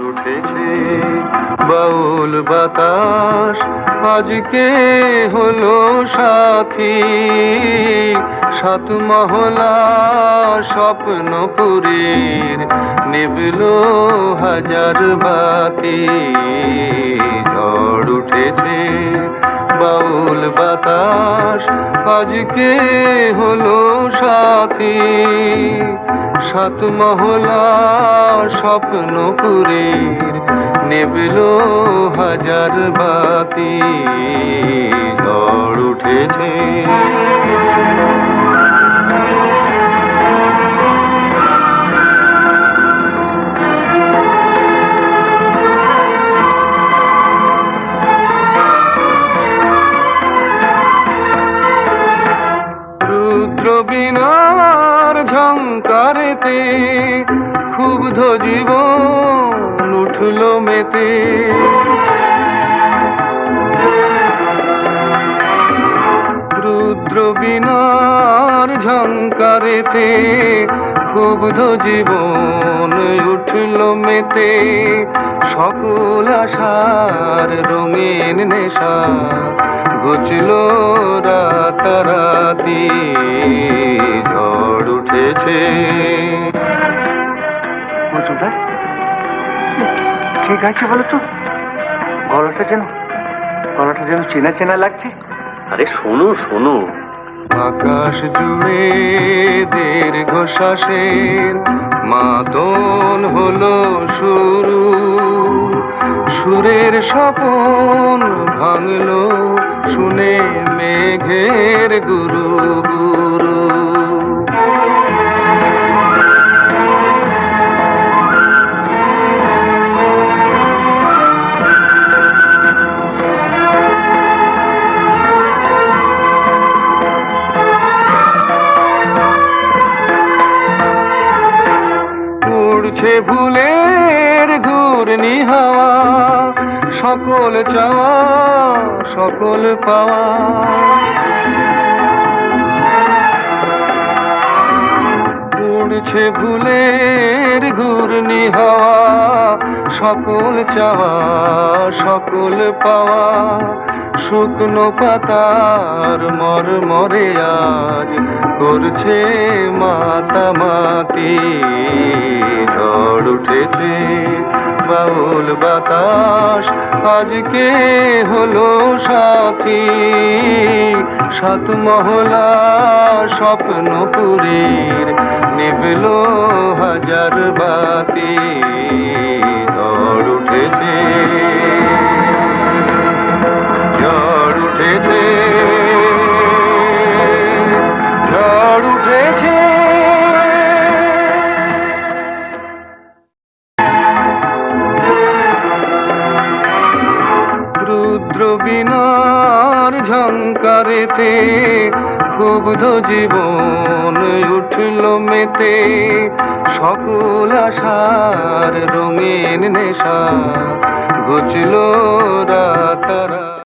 উঠেছে বাউল বাতাস আজকে হলো সাথী, সাত মহলা স্বপ্নপুরীর নিবল হাজার বাতি। ঝড় উঠেছে বাউল বাতাস আজকে হলো সাথী, সাত মহলা স্বপ্নপুরীর নিবল হাজার বাতি। ঝড় উঠেছে বীণার ঝংকারেতে ক্ষুব্ধ জীবন উঠল মেতে। রুদ্র বীণার ঝংকারেতে ক্ষুব্ধ জীবন উঠল মেতে। সকল আশার রঙিন নেশা ঘুচল রাতারাতি। ঝড় উঠেছে ঠিক আছে বলো তো, গলাটা যেন চেনা চেনা লাগছে। আরে শোনো শোনো, আকাশ জুড়ে দীর্ঘশ্বাসের মাদন হলো শুরু। সুরের স্বপন ভাঙলো শুনে মেঘের গুরু গুরু। উড়ছে ভুলের ঘূর্ণি হাওয়া, সকল চাওয়া সকল পাওয়া। উড়ছে ভুলের ঘূর্ণি হাওয়া, সকল চাওয়া সকল পাওয়া। শুকনো পাতার মরমরে আজ করছে মাতামাতি। ঝড় উঠেছে বাউল বাতাস আজকে হলো সাথী, সাত মহলা স্বপ্নপুরীর নিবল হাজার বাতি। ঝড় উঠেছে ঝড় উঠেছে ঝড় উঠেছে। রুদ্র বীণার ঝংকারেতে ক্ষুব্ধ জীবন উঠল মেতে। সকল আশার রঙিন নেশা ঘুচল রাতারাতি।